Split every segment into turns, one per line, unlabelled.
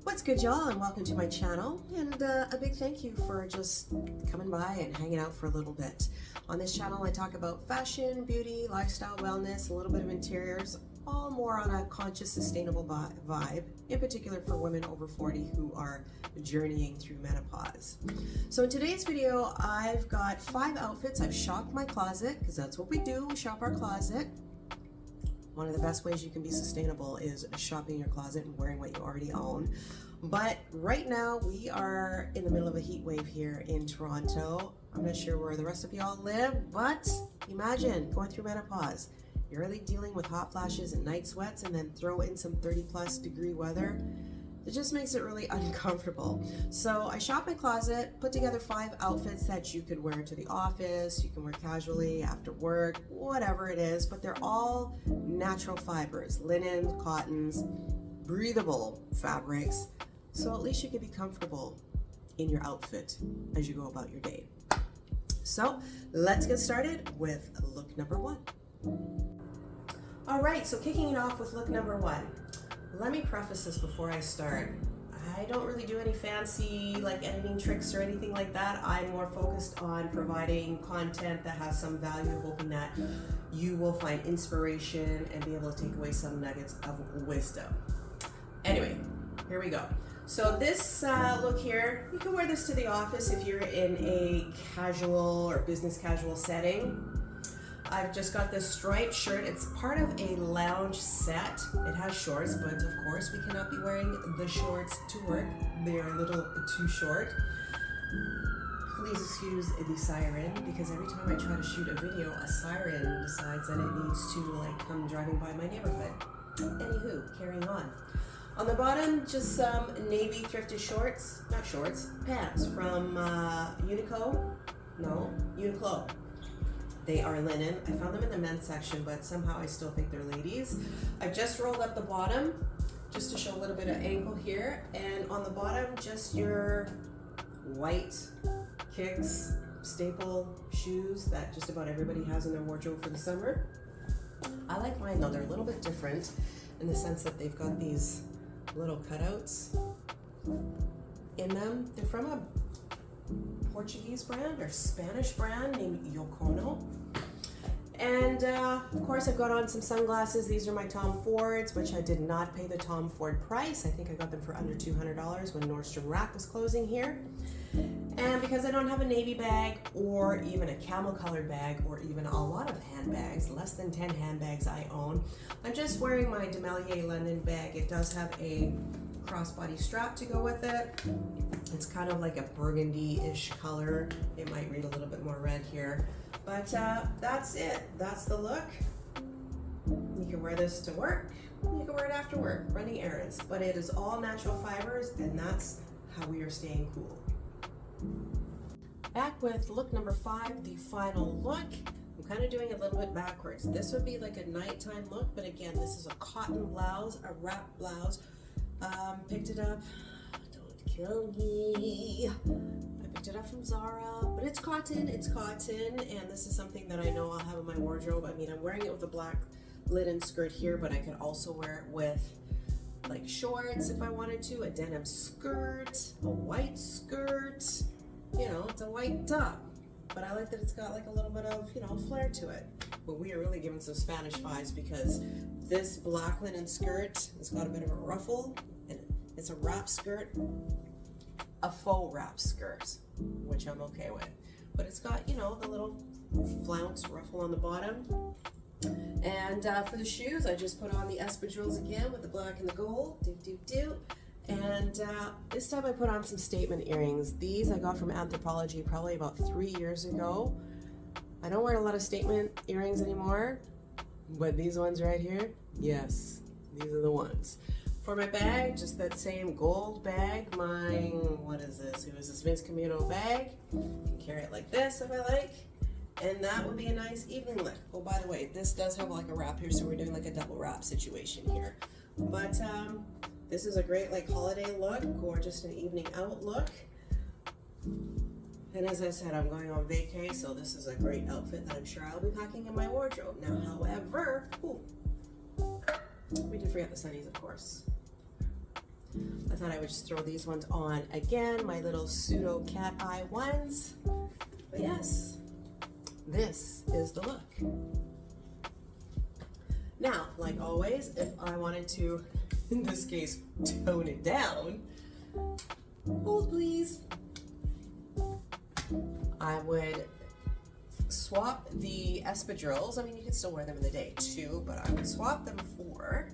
What's good, y'all, and welcome to my channel, and a big thank you for just coming by and hanging out for a little bit. On this channel I talk about fashion, beauty, lifestyle, wellness, a little bit of interiors, all more on a conscious, sustainable vibe, in particular for women over 40 who are journeying through menopause. So in today's video I've got 5 outfits. I've shopped my closet, because that's what we do, we shop our closet. One of the best ways you can be sustainable is shopping your closet and wearing what you already own. But right now we are in the middle of a heat wave here in Toronto. I'm not sure where the rest of y'all live, but imagine going through menopause. You're really dealing with hot flashes and night sweats, and then throw in some 30+ degree weather. It just makes it really uncomfortable. So I shopped my closet, put together 5 outfits that you could wear to the office, you can wear casually, after work, whatever it is, but they're all natural fibers, linen, cottons, breathable fabrics, so at least you can be comfortable in your outfit as you go about your day. So let's get started with look number 1. All right, so kicking it off with look number 1. Let me preface this before I start. I don't really do any fancy editing tricks or anything like that. I'm more focused on providing content that has some value, hoping that you will find inspiration and be able to take away some nuggets of wisdom. Anyway, here we go. So this look here, you can wear this to the office if you're in a casual or business casual setting. I've just got this striped shirt. It's part of a lounge set. It has shorts, but of course we cannot be wearing the shorts to work. They're a little too short. Please excuse the siren, because every time I try to shoot a video, a siren decides that it needs to come driving by my neighborhood. Anywho, carrying on. On the bottom, just some navy thrifted shorts, not shorts, pants from Uniqlo. They are linen. I found them in the men's section, but somehow I still think they're ladies. I've just rolled up the bottom just to show a little bit of ankle here, and on the bottom just your white kicks, staple shoes that just about everybody has in their wardrobe for the summer. I like mine though. They're a little bit different in the sense that they've got these little cutouts in them. They're from a Portuguese brand or Spanish brand named Yocono. And of course I've got on some sunglasses. These are my Tom Fords, which I did not pay the Tom Ford price. I think I got them for under $200 when Nordstrom Rack was closing here. And because I don't have a navy bag or even a camel colored bag or even a lot of handbags, less than 10 handbags I own, I'm just wearing my Demelier London bag. It does have a crossbody strap to go with it. It's kind of like a burgundy-ish color. It might read a little bit more red here, but that's it. That's the look. You can wear this to work. You can wear it after work, running errands, but it is all natural fibers, and that's how we are staying cool. Back with look number 5, the final look. I'm kind of doing it a little bit backwards. This would be like a nighttime look, but again, this is a cotton blouse, a wrap blouse. Picked it up, don't kill me. I picked it up from Zara, but it's cotton, and this is something that I know I'll have in my wardrobe. I mean, I'm wearing it with a black linen skirt here, but I could also wear it with shorts if I wanted to, a denim skirt, a white skirt, it's a white top. But I like that it's got a little bit of, flair to it. But we are really giving some Spanish vibes, because this black linen skirt has got a bit of a ruffle, and it's a wrap skirt, a faux wrap skirt, which I'm okay with. But it's got, the little flounce ruffle on the bottom. And for the shoes, I just put on the espadrilles again with the black and the gold. And this time I put on some statement earrings. These I got from Anthropologie probably about 3 years ago. I don't wear a lot of statement earrings anymore, but these ones right here, yes, these are the ones. For my bag, just that same gold bag. What is this? It was this Vince Camuto bag. You can carry it like this if I like. And that would be a nice evening look. Oh, by the way, this does have a wrap here, so we're doing a double wrap situation here. But this is a great holiday look, or just an evening out look. And as I said, I'm going on vacay, so this is a great outfit that I'm sure I'll be packing in my wardrobe. Now, however, we did forget the sunnies, of course. The thought I would just throw these ones on again, my little pseudo cat eye ones. But yes, this is the look. Now, like always, if I wanted to, in this case, tone it down, hold please, I would swap the espadrilles. I mean, you can still wear them in the day too, but I would swap them for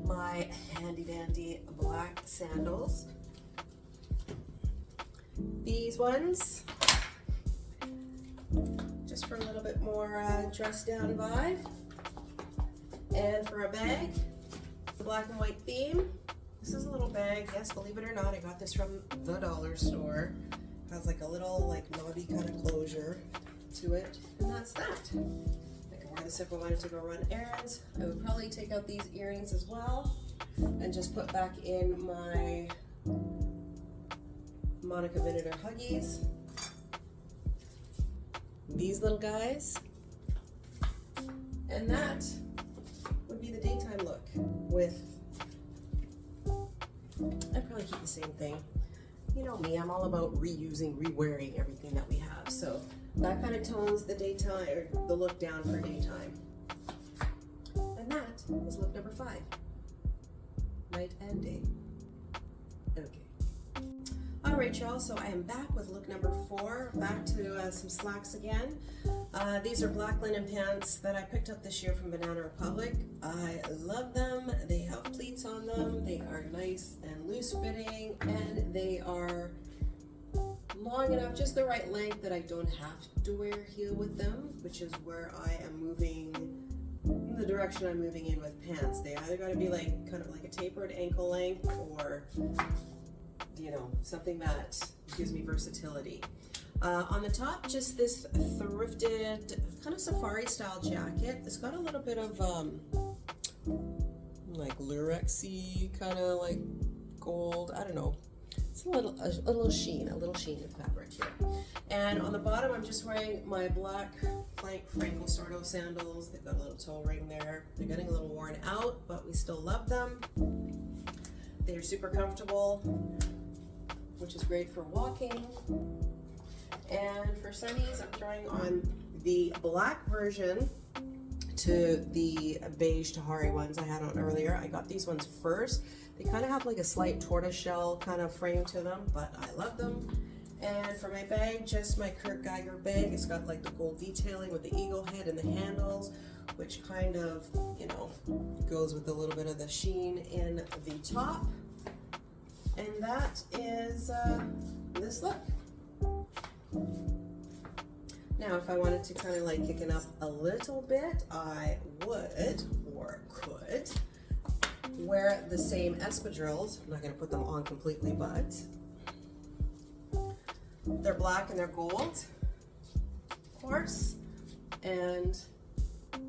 my handy dandy black sandals. These ones, just for a little bit more dress down vibe. And for a bag, the black and white theme. This is a little bag, yes, believe it or not, I got this from the dollar store. It has like a little like knobby kind of closure to it, and that's that. I can wear this if I wanted to go run errands. I would probably take out these earrings as well and just put back in my Monica Vinegar Huggies. These little guys. And that would be the daytime look with, I'd probably keep the same thing. You know me, I'm all about reusing, rewearing everything that we have. So that kind of tones the daytime, or the look down for daytime. And that is look number 5. Night and day. Okay. All right, y'all, so I am back with look number 4, back to some slacks again. These are black linen pants that I picked up this year from Banana Republic. I love them. They have pleats on them. They are nice and loose fitting, and they are long enough, just the right length that I don't have to wear a heel with them, which is where I am moving, the direction I'm moving in with pants. They either got to be like kind of like a tapered ankle length, or you know, something that gives me versatility. On the top, just this thrifted kind of safari style jacket. It's got a little bit of like lurexy kind of like gold, I don't know. It's a little sheen in fabric here. And on the bottom, I'm just wearing my black flank Franco Sordo sandals. They've got a little toe ring there. They're getting a little worn out, but we still love them. They're super comfortable, which is great for walking. And for sunnies, I'm trying on the black version to the beige Tahari ones I had on earlier. I got these ones first. They kind of have like a slight tortoiseshell kind of frame to them, but I love them. And for my bag, just my Kurt Geiger bag. It's got like the gold detailing with the eagle head and the handles, which kind of, you know, goes with a little bit of the sheen in the top. And that is this look. Now, if I wanted to kind of like kick it up a little bit, I would, or could, wear the same espadrilles. I'm not going to put them on completely, but they're black and they're gold, of course. And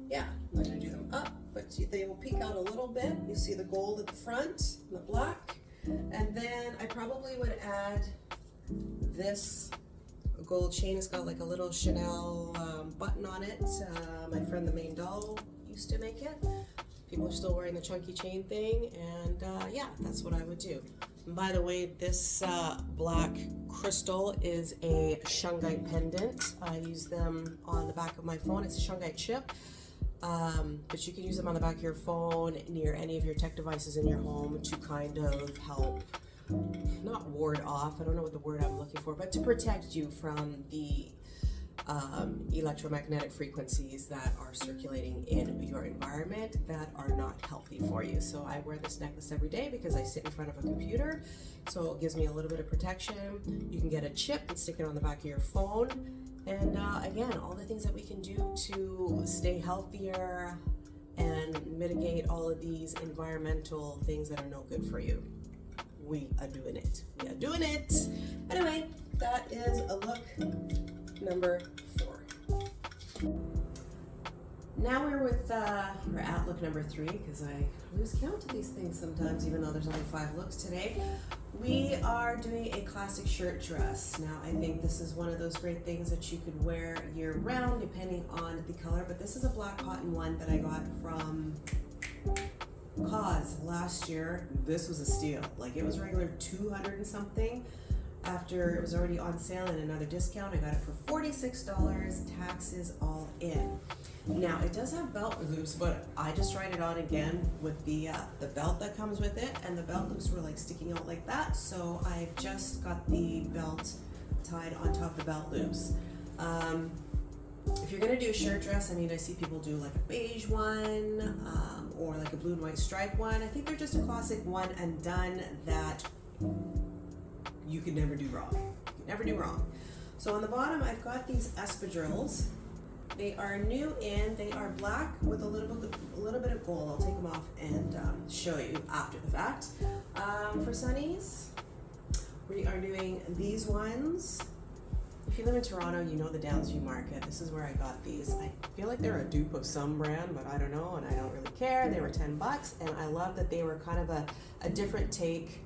yeah, I'm not going to do them up, but they will peek out a little bit. You see the gold at the front, and the black. And then I probably would add this gold chain. It's got like a little Chanel button on it. My friend the Main Doll used to make it. People are still wearing the chunky chain thing, and yeah, that's what I would do. And by the way, this black crystal is a shungite pendant. I use them on the back of my phone. It's a shungite chip. But you can use them on the back of your phone, near any of your tech devices in your home, to kind of help, not ward off, I don't know what the word I'm looking for, but to protect you from the electromagnetic frequencies that are circulating in your environment that are not healthy for you. So I wear this necklace every day because I sit in front of a computer, so it gives me a little bit of protection. You can get a chip and stick it on the back of your phone. And again, all the things that we can do to stay healthier and mitigate all of these environmental things that are no good for you. We are doing it. We are doing it. Anyway, that is a look number 4. Now we're at look number 3, because I lose count of these things sometimes, even though there's only 5 looks today. We are doing a classic shirt dress. Now, I think this is one of those great things that you could wear year round, depending on the color, but this is a black cotton one that I got from cause last year, this was a steal. Like, it was regular 200 and something. After it was already on sale and another discount, I got it for $46, taxes all in. Now, it does have belt loops, but I just tried it on again with the belt that comes with it, and the belt loops were like sticking out like that, so I've just got the belt tied on top of the belt loops. If you're gonna do a shirt dress, I mean, I see people do like a beige one, or like a blue and white stripe one. I think they're just a classic one and done that you can never do wrong. You can never do wrong. So on the bottom, I've got these espadrilles. They are new in, they are black with a little bit of gold. I'll take them off and show you after the fact. For Sunnies, we are doing these ones. If you live in Toronto, you know the Downsview Market. This is where I got these. I feel like they're a dupe of some brand, but I don't know, and I don't really care. They were $10, and I love that they were kind of a different take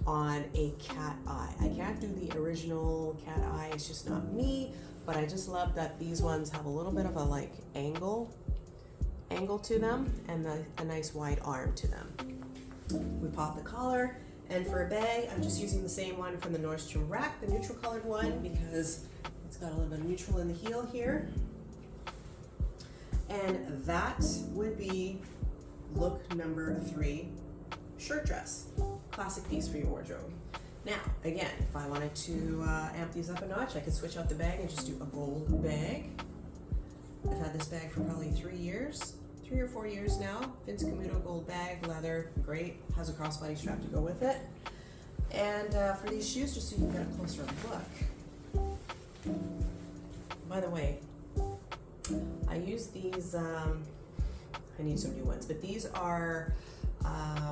on a cat eye. I can't do the original cat eye, it's just not me, but I just love that these ones have a little bit of a like angle to them, and a nice wide arm to them. We pop the collar, and for a bag, I'm just using the same one from the Nordstrom rack, the neutral colored one, because it's got a little bit of neutral in the heel here. And that would be look number 3, shirt dress. Classic piece for your wardrobe. Now, again, if I wanted to amp these up a notch, I could switch out the bag and just do a gold bag. I've had this bag for probably 3 or 4 years now. Vince Camuto gold bag, leather, great. Has a crossbody strap to go with it. And for these shoes, just so you can get a closer look. By the way, I use these, I need some new ones, but these are,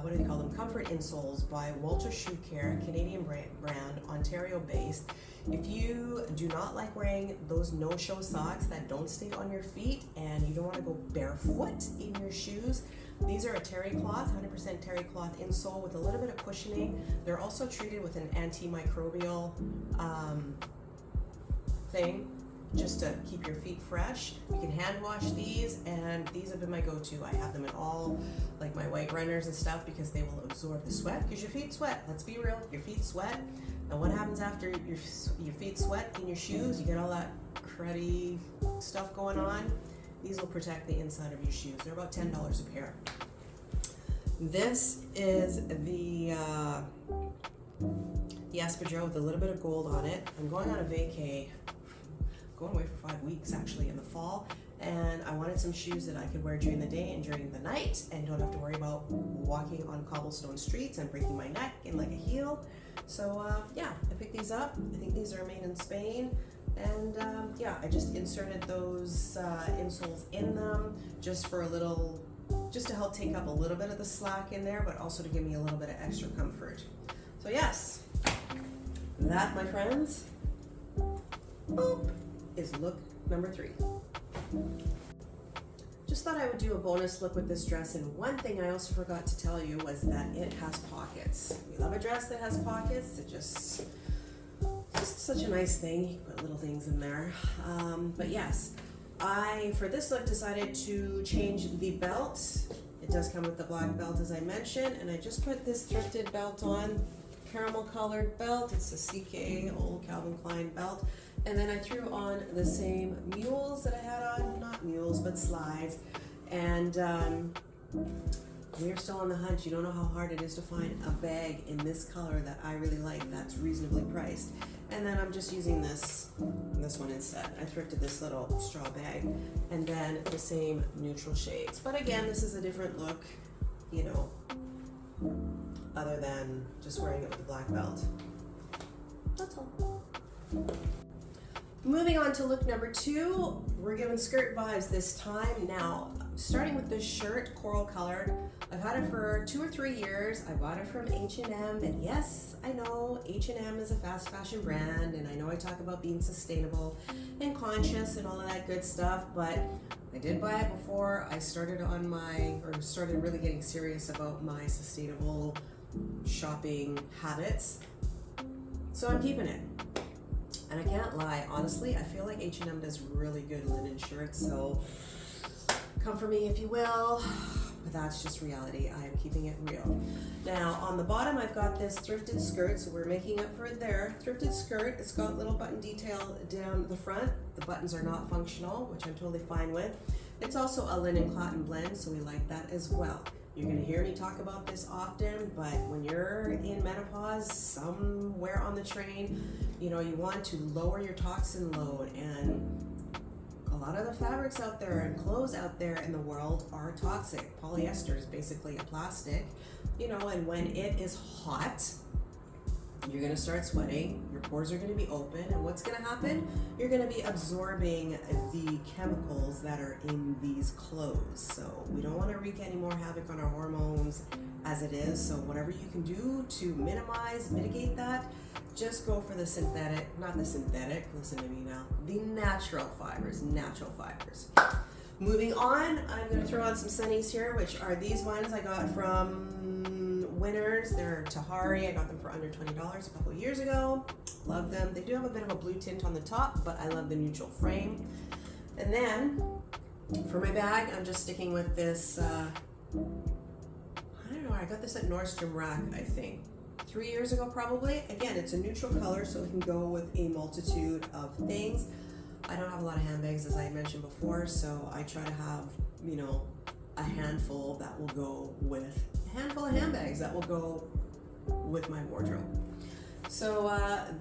what do they call them? Comfort insoles by Walter Shoe Care, Canadian brand, Ontario based. If you do not like wearing those no-show socks that don't stay on your feet and you don't want to go barefoot in your shoes, these are a terry cloth, 100% terry cloth insole with a little bit of cushioning. They're also treated with an antimicrobial thing, just to keep your feet fresh. You can hand wash these, and these have been my go-to. I have them in all, like my white runners and stuff, because they will absorb the sweat, because your feet sweat. Let's be real, your feet sweat. And what happens after your feet sweat in your shoes? You get all that cruddy stuff going on. These will protect the inside of your shoes. They're about $10 a pair. This is the espadrille with a little bit of gold on it. I'm going on a vacay. Going away for 5 weeks actually in the fall, and I wanted some shoes that I could wear during the day and during the night and don't have to worry about walking on cobblestone streets and breaking my neck in like a heel. So yeah, I picked these up. I think these are made in Spain, and yeah, I just inserted those insoles in them just for just to help take up a little bit of the slack in there, but also to give me a little bit of extra comfort. So yes, that, my friends, boop, is look number 3. Just thought I would do a bonus look with this dress, and one thing I also forgot to tell you was that it has pockets. We love a dress that has pockets. It just such a nice thing. You can put little things in there. But yes, I, for this look, decided to change the belt. It does come with the black belt, as I mentioned, and I just put this thrifted belt on, caramel colored belt. It's a CK old Calvin Klein belt. And then I threw on the same mules that I had on, not mules, but slides. And we're still on the hunt. You don't know how hard it is to find a bag in this color that I really like, that's reasonably priced. And then I'm just using this one instead. I thrifted this little straw bag, and then the same neutral shades. But again, this is a different look, you know, other than just wearing it with a black belt. That's all. Moving on to look number 2, we're giving skirt vibes this time. Now, starting with this shirt, coral colored. I've had it for 2 or 3 years. I bought it from H&M, and yes, I know H&M is a fast fashion brand, and I know I talk about being sustainable and conscious and all of that good stuff, but I did buy it before I started started really getting serious about my sustainable shopping habits. So I'm keeping it. And I can't lie, honestly, I feel like H&M does really good linen shirts, so come for me if you will. but that's just reality. I am keeping it real. Now on the bottom, I've got this thrifted skirt, so we're making up for it there. Thrifted skirt, it's got little button detail down the front. The buttons are not functional, which I'm totally fine with. It's also a linen cotton blend, so we like that as well. You're gonna hear me talk about this often, but when you're in menopause, somewhere on the train, you know, you want to lower your toxin load, and a lot of the fabrics out there and clothes out there in the world are toxic. Polyester is basically a plastic, you know, and when it is hot, you're gonna start sweating, your pores are gonna be open, and what's gonna happen? You're gonna be absorbing the chemicals that are in these clothes. So we don't wanna wreak any more havoc on our hormones as it is. So whatever you can do to mitigate that, just go for the synthetic, not the synthetic, listen to me now, the natural fibers. Moving on, I'm gonna throw on some sunnies here, which are these ones I got from Winners. They're Tahari. I got them for under $20 a couple of years ago. Love them. They do have a bit of a blue tint on the top, but I love the neutral frame. And then for my bag, I'm just sticking with this, I don't know, I got this at Nordstrom Rack, I think. 3 years ago probably. Again, it's a neutral color, so it can go with a multitude of things. I don't have a lot of handbags, as I mentioned before, so I try to have, you know, a handful that will go with, a handful of handbags that will go with my wardrobe. So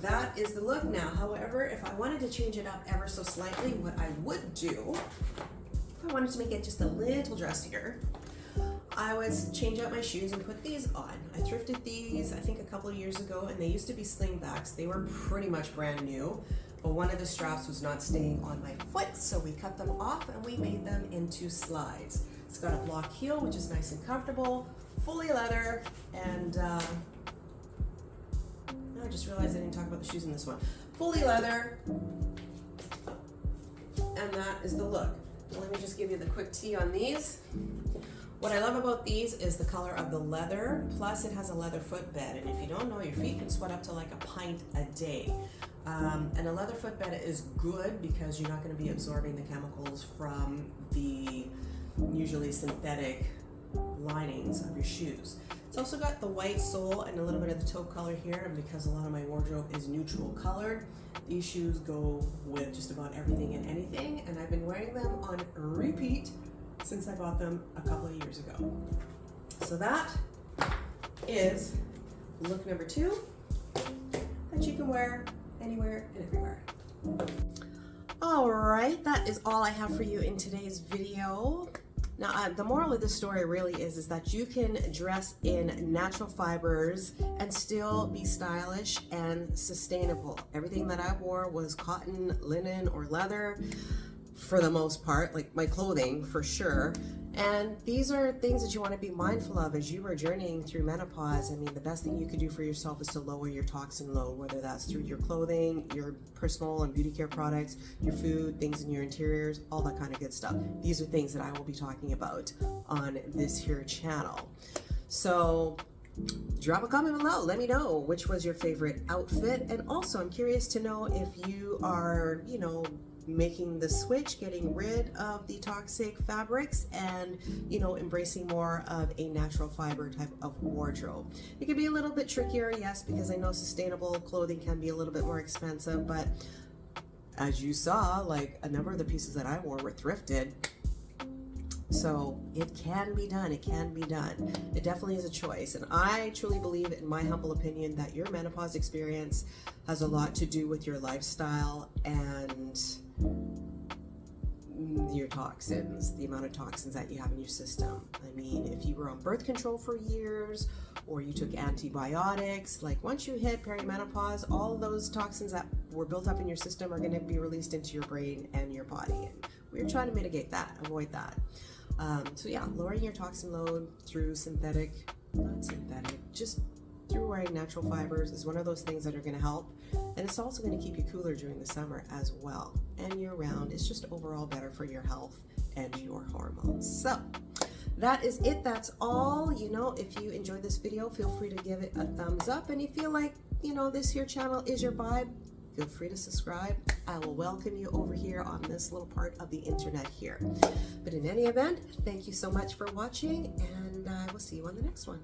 that is the look now. However, if I wanted to change it up ever so slightly, what I would do, if I wanted to make it just a little dressier, I would change out my shoes and put these on. I thrifted these, I think a couple of years ago, and they used to be slingbacks. They were pretty much brand new, but one of the straps was not staying on my foot, so we cut them off and we made them into slides. It's got a block heel, which is nice and comfortable, fully leather, and I just realized I didn't talk about the shoes in this one. Fully leather, and that is the look. Let me just give you the quick tee on these. What I love about these is the color of the leather, plus it has a leather footbed, and if you don't know, your feet can sweat up to like a pint a day. And a leather footbed is good because you're not going to be absorbing the chemicals from the usually synthetic linings of your shoes. It's also got the white sole and a little bit of the taupe color here, and because a lot of my wardrobe is neutral colored, these shoes go with just about everything and anything, and I've been wearing them on repeat since I bought them a couple of years ago. So that is look number 2 that you can wear anywhere and everywhere. All right, that is all I have for you in today's video. Now, the moral of the story really is that you can dress in natural fibers and still be stylish and sustainable. Everything that I wore was cotton, linen, or leather for the most part, like my clothing for sure. And these are things that you want to be mindful of as you are journeying through menopause. I mean, the best thing you could do for yourself is to lower your toxin load, whether that's through your clothing, your personal and beauty care products, your food, things in your interiors, all that kind of good stuff. These are things that I will be talking about on this here channel. So drop a comment below. Let me know which was your favorite outfit. And also, I'm curious to know if you are, you know, making the switch, getting rid of the toxic fabrics and, you know, embracing more of a natural fiber type of wardrobe. It can be a little bit trickier, yes, because I know sustainable clothing can be a little bit more expensive, but as you saw, like a number of the pieces that I wore were thrifted. So it can be done. It can be done. It definitely is a choice. And I truly believe, in my humble opinion, that your menopause experience has a lot to do with your lifestyle and your toxins, the amount of toxins that you have in your system. I mean, if you were on birth control for years or you took antibiotics, like once you hit perimenopause, all of those toxins that were built up in your system are going to be released into your brain and your body. And we're trying to mitigate that, avoid that. So yeah, lowering your toxin load through just through wearing natural fibers is one of those things that are going to help. And it's also going to keep you cooler during the summer as well. And year round, it's just overall better for your health and your hormones. So that is it. That's all. You know, if you enjoyed this video, feel free to give it a thumbs up. And you feel like, you know, this here channel is your vibe, feel free to subscribe. I will welcome you over here on this little part of the internet here. But in any event, thank you so much for watching, and I will see you on the next one.